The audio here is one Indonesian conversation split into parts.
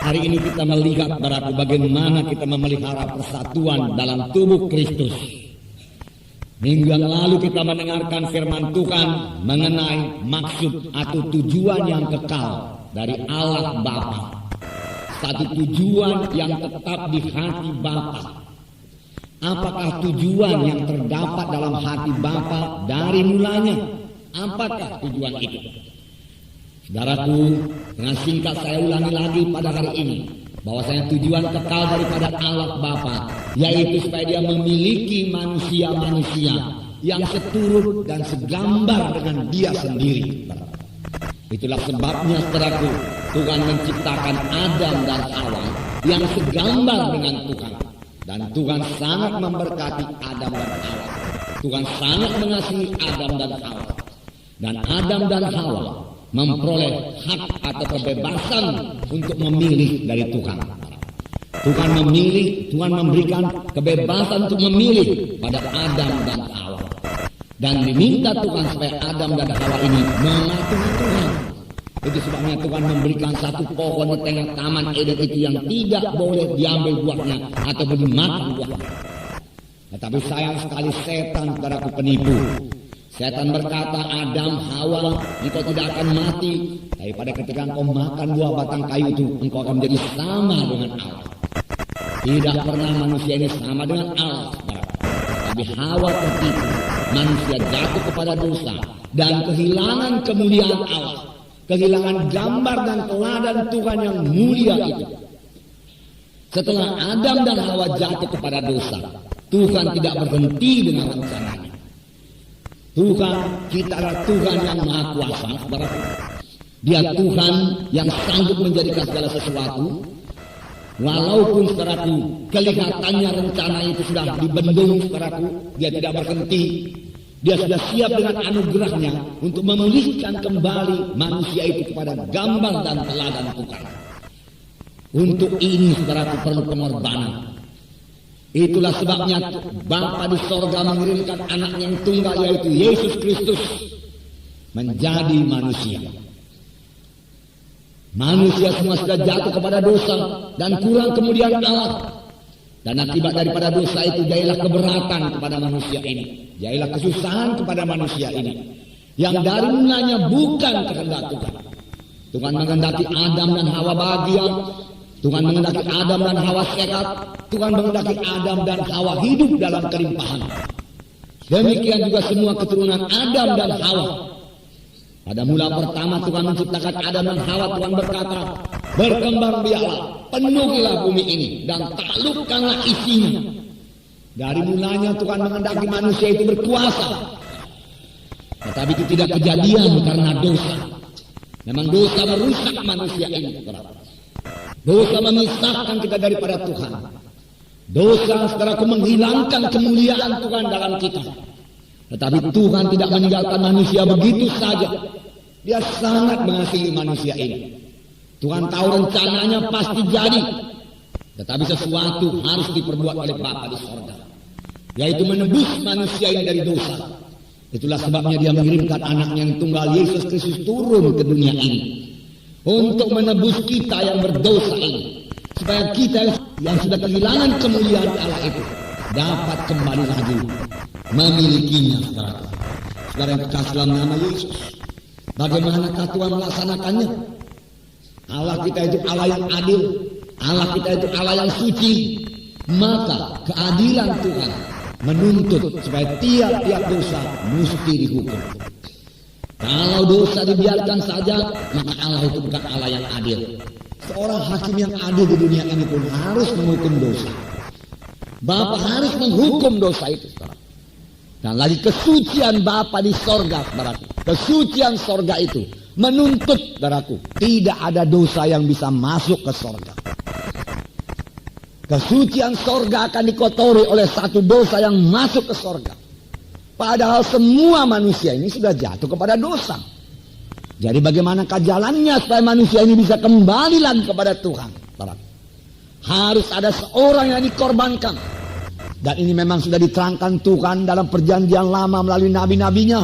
Hari ini kita melihat berarti bagaimana kita memelihara persatuan dalam tubuh Kristus. Minggu yang lalu kita mendengarkan firman Tuhan mengenai maksud atau tujuan yang kekal dari Allah Bapa. Satu tujuan yang tetap di hati Bapa. Apakah tujuan yang terdapat dalam hati Bapa dari mulanya? Apakah tujuan itu? Saudaraku, dengan singkat saya ulangi lagi pada hari ini bahwasanya tujuan kekal daripada Allah Bapa yaitu supaya Dia memiliki manusia-manusia yang seturut dan segambar dengan Dia sendiri. Itulah sebabnya saudaraku, Tuhan menciptakan Adam dan Hawa yang segambar dengan Tuhan. Dan Tuhan sangat memberkati Adam dan Hawa. Tuhan sangat mengasihi Adam dan Hawa. Dan Adam dan Hawa memperoleh hak atau kebebasan untuk memilih dari Tuhan. Tuhan memilih, Tuhan memberikan kebebasan untuk memilih pada Adam dan Hawa. Dan diminta Tuhan supaya Adam dan Hawa ini mematuhi Tuhan. Itu sebabnya Tuhan memberikan satu pohon di tengah taman Eden itu yang tidak boleh diambil buahnya atau dimakan buahnya. Tetapi sayang sekali setan saudaraku penipu. Setan berkata, Adam, Hawa, engkau tidak akan mati. Daripada ketika engkau makan buah batang kayu itu, engkau akan menjadi sama dengan Allah. Tidak pernah manusia ini sama dengan Allah. Tapi Hawa tertipu. Manusia jatuh kepada dosa dan kehilangan kemuliaan Allah. Kehilangan gambar dan teladan Tuhan yang mulia itu. Setelah Adam dan Hawa jatuh kepada dosa, Tuhan tidak berhenti dengan rencananya. Tuhan, kita adalah Tuhan yang Maha Kuasa. Dia Tuhan yang sanggup menjadikan segala sesuatu. Walaupun saudaraku, kelihatannya rencana itu sudah dibendung saudaraku, Dia tidak berhenti. Dia sudah siap dengan anugerahnya untuk memulihkan kembali manusia itu kepada gambar dan teladan Tuhan. Untuk ini saudaraku perlu pengorbanan. Itulah sebabnya Bapa di sorga mengirimkan anaknya yang tunggal yaitu Yesus Kristus menjadi manusia. Manusia semua sudah jatuh kepada dosa dan kurang kemuliaan Allah. Dan akibat daripada dosa itu jadilah keberatan kepada manusia ini. Jadilah kesusahan kepada manusia ini. Yang dari mulanya bukan kehendak Tuhan. Tuhan menghendaki Adam dan Hawa bahagia. Tuhan menghendaki Adam dan Hawa sehat. Tuhan menghendaki Adam dan Hawa hidup dalam kelimpahan. Demikian juga semua keturunan Adam dan Hawa. Pada mula pertama Tuhan menciptakan Adam dan Hawa, Tuhan berkata, berkembang biaklah, penuhilah bumi ini, dan taklukkanlah isinya. Dari mulanya Tuhan menghendaki manusia itu berkuasa. Tetapi itu tidak kejadian karena dosa. Memang dosa merusak manusia ini. Dosa memisahkan kita daripada Tuhan. Dosa saudaraku menghilangkan kemuliaan Tuhan dalam kita. Tetapi Tuhan tidak meninggalkan manusia begitu saja. Dia sangat mengasihi manusia ini. Tuhan tahu rencananya pasti jadi. Tetapi sesuatu harus diperbuat oleh Bapa di sorga, yaitu menebus manusia ini dari dosa. Itulah sebabnya Dia mengirimkan anaknya yang tunggal Yesus Kristus turun ke dunia ini untuk menebus kita yang berdosa ini, supaya kita yang sudah kehilangan kemuliaan Allah itu dapat kembali lagi memilikinya. Saudara yang kekasih dalam nama Yesus, bagaimanakah Tuhan melaksanakannya? Allah kita itu Allah yang adil, Allah kita itu Allah yang suci. Maka keadilan Tuhan menuntut supaya tiap-tiap dosa mesti dihukum. Kalau dosa dibiarkan saja, maka Allah itu bukan Allah yang adil. Seorang hakim yang adil di dunia ini pun harus menghukum dosa. Bapa harus menghukum dosa itu, saudara. Dan lagi kesucian Bapa di sorga, saudaraku. Kesucian sorga itu menuntut, saudaraku, tidak ada dosa yang bisa masuk ke sorga. Kesucian sorga akan dikotori oleh satu dosa yang masuk ke sorga. Padahal semua manusia ini sudah jatuh kepada dosa. Jadi bagaimanakah jalannya supaya manusia ini bisa kembali lagi kepada Tuhan? Harus ada seorang yang dikorbankan. Dan ini memang sudah diterangkan Tuhan dalam perjanjian lama melalui nabi-nabinya.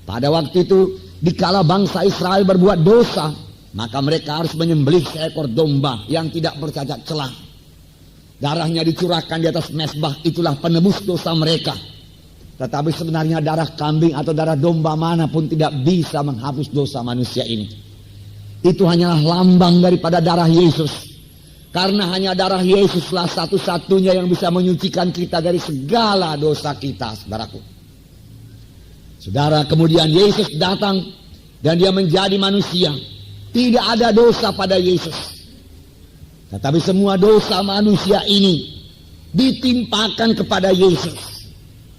Pada waktu itu, dikala bangsa Israel berbuat dosa, maka mereka harus menyembelih seekor domba yang tidak bercacat celah. Darahnya dicurahkan di atas mezbah, itulah penebus dosa mereka. Tetapi sebenarnya darah kambing atau darah domba manapun tidak bisa menghapus dosa manusia ini. Itu hanyalah lambang daripada darah Yesus. Karena hanya darah Yesuslah satu-satunya yang bisa menyucikan kita dari segala dosa kita, saudaraku. Saudara, kemudian Yesus datang dan dia menjadi manusia. Tidak ada dosa pada Yesus. Tetapi semua dosa manusia ini ditimpakan kepada Yesus.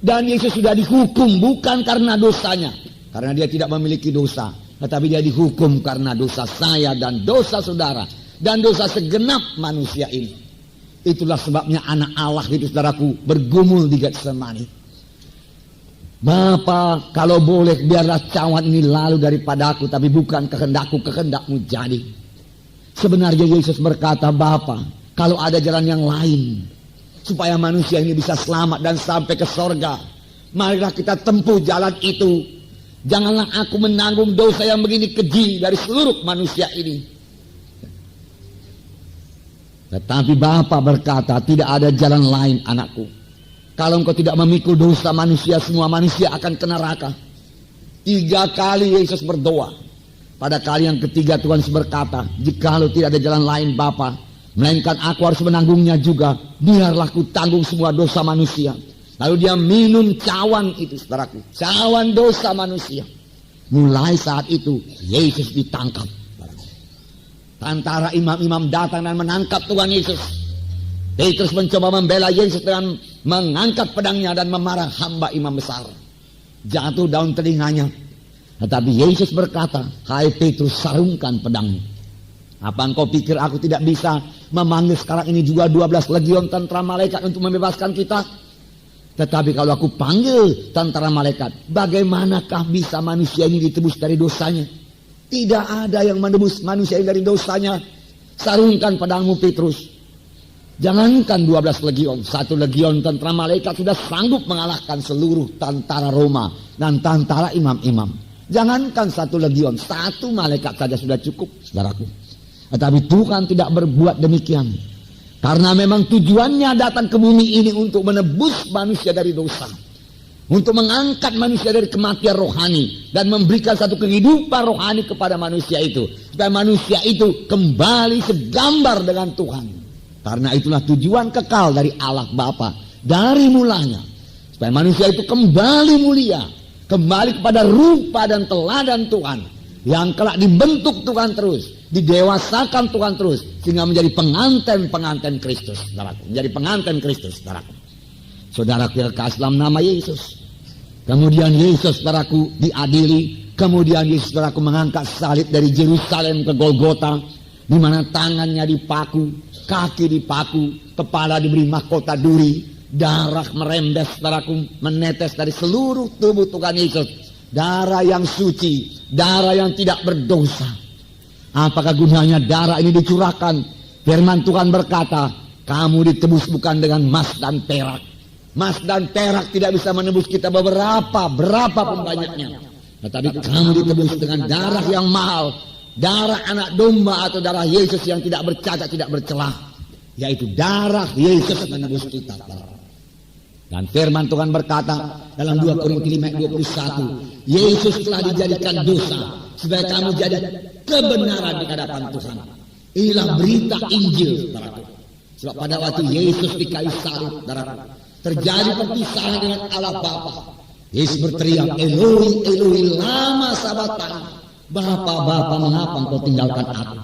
Dan Yesus sudah dihukum bukan karena dosanya. Karena dia tidak memiliki dosa. Tetapi dia dihukum karena dosa saya dan dosa saudara. Dan dosa segenap manusia ini. Itulah sebabnya anak Allah itu, saudaraku, bergumul di Getsemani. Bapa, kalau boleh biarlah cawan ini lalu daripadaku, tapi bukan kehendakku, kehendakmu jadi. Sebenarnya Yesus berkata, Bapa, kalau ada jalan yang lain supaya manusia ini bisa selamat dan sampai ke sorga, marilah kita tempuh jalan itu. Janganlah aku menanggung dosa yang begini keji dari seluruh manusia ini. Tetapi Bapa berkata, tidak ada jalan lain, anakku. Kalau engkau tidak memikul dosa manusia, semua manusia akan ke neraka. 3 kali Yesus berdoa. Pada kali yang ketiga Tuhan berkata, jikalau tidak ada jalan lain Bapa, melainkan aku harus menanggungnya juga, biarlah ku tanggung semua dosa manusia. Lalu dia minum cawan itu, saudaraku, cawan dosa manusia. Mulai saat itu Yesus ditangkap. Tentara imam-imam datang dan menangkap Tuhan Yesus. Petrus mencoba membela Yesus dengan mengangkat pedangnya dan memarah hamba imam besar. Jatuh daun telinganya. Tetapi Yesus berkata, hai Petrus, sarungkan pedangmu. Apa engkau pikir aku tidak bisa memanggil sekarang ini juga 12 legion tentara malaikat untuk membebaskan kita? Tetapi kalau aku panggil tentara malaikat, bagaimanakah bisa manusia ini ditebus dari dosanya? Tidak ada yang menebus manusia ini dari dosanya. Sarungkan pedangmu, Petrus. Jangankan 12 legion, 1 legion tentara malaikat sudah sanggup mengalahkan seluruh tentara Roma dan tentara imam-imam. Jangankan 1 legion, 1 malaikat saja sudah cukup, saudaraku. Tetapi Tuhan tidak berbuat demikian. Karena memang tujuannya datang ke bumi ini untuk menebus manusia dari dosa. Untuk mengangkat manusia dari kematian rohani. Dan memberikan satu kehidupan rohani kepada manusia itu. Supaya manusia itu kembali segambar dengan Tuhan. Karena itulah tujuan kekal dari Allah Bapa dari mulanya. Supaya manusia itu kembali mulia. Kembali kepada rupa dan teladan Tuhan. Yang kelak dibentuk Tuhan terus. Didewasakan Tuhan terus. Sehingga menjadi pengantin-pengantin Kristus. Menjadi pengantin Kristus. Saudara kekasih dalam nama Yesus. Kemudian Yesus, saudaraku, diadili. Kemudian Yesus, saudaraku, mengangkat salib dari Yerusalem ke Golgota. Di mana tangannya dipaku, kaki dipaku, kepala diberi mahkota duri, darah merembes, saudaraku, menetes dari seluruh tubuh Tuhan Yesus. Darah yang suci, darah yang tidak berdosa. Apakah gunanya darah ini dicurahkan? Firman Tuhan berkata, kamu ditebus bukan dengan emas dan perak. Emas dan perak tidak bisa menebus kita berapapun banyaknya. Tetapi kamu ditebus dengan darah yang mahal. Darah anak domba atau darah Yesus yang tidak bercacat, tidak bercelah. Yaitu darah Yesus menebus kita. Dan firman Tuhan berkata dalam 2 Korintus 5:21, Yesus telah dijadikan dosa supaya kamu jadi kebenaran di hadapan Tuhan. Inilah berita Injil, saudaraku. Sebab pada waktu Yesus di kayu salib, saudaraku, terjadi perpisahan dengan Allah Bapa. Yesus berteriak, Eloi, Eloi, lama sabachthani. Bapa, mengapa engkau tinggalkan aku?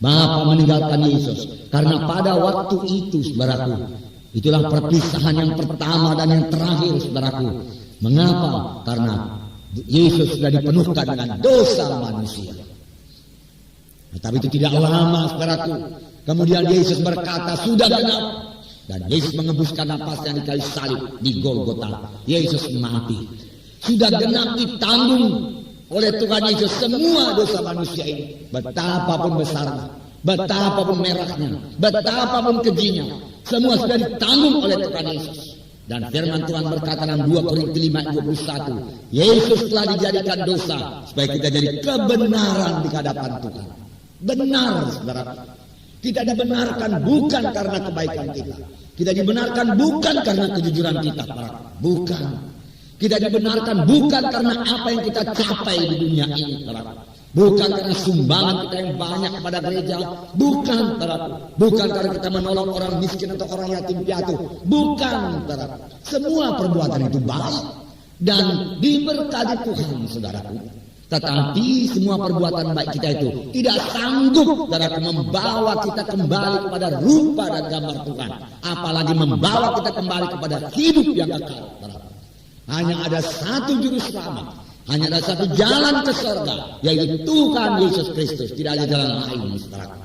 Bapa meninggalkan Yesus. Karena pada waktu itu, saudaraku, itulah perpisahan yang pertama dan yang terakhir, saudaraku. Mengapa? Karena Yesus sudah dipenuhkan dengan dosa manusia. Tapi itu tidak lama, saudaraku. Kemudian Yesus berkata, sudah genap. Dan Yesus mengembuskan napasnya di kayu salib di Golgota. Yesus mati. Sudah genap ditanggung oleh Tuhan Yesus semua dosa manusia ini. Betapapun besarnya, betapapun merahnya, betapapun kejinya, semua sudah ditanggung oleh Tuhan Yesus. Dan firman Tuhan berkata dalam 2 Korintus 5:21, Yesus telah dijadikan dosa supaya kita jadi kebenaran di hadapan Tuhan. Benar, saudara. Kita dibenarkan bukan karena kebaikan kita. Kita dibenarkan bukan karena kejujuran kita, saudara. Bukan. Kita dibenarkan bukan karena apa yang kita capai di dunia ini, saudara. Bukan karena sumbangan kita yang banyak kepada gereja. Bukan, saudara. Bukan karena kita menolong orang miskin atau orang yatim piatu. Bukan, saudara. Semua perbuatan itu baik dan diberkati Tuhan, saudaraku. Tetapi semua perbuatan baik kita itu tidak sanggup saudara membawa kita kembali kepada rupa dan gambar Tuhan. Apalagi membawa kita kembali kepada hidup yang kekal. Hanya ada satu juru selamat. Hanya ada satu jalan ke surga, yaitu Tuhan Yesus Kristus. Tidak ada jalan lain, saudara.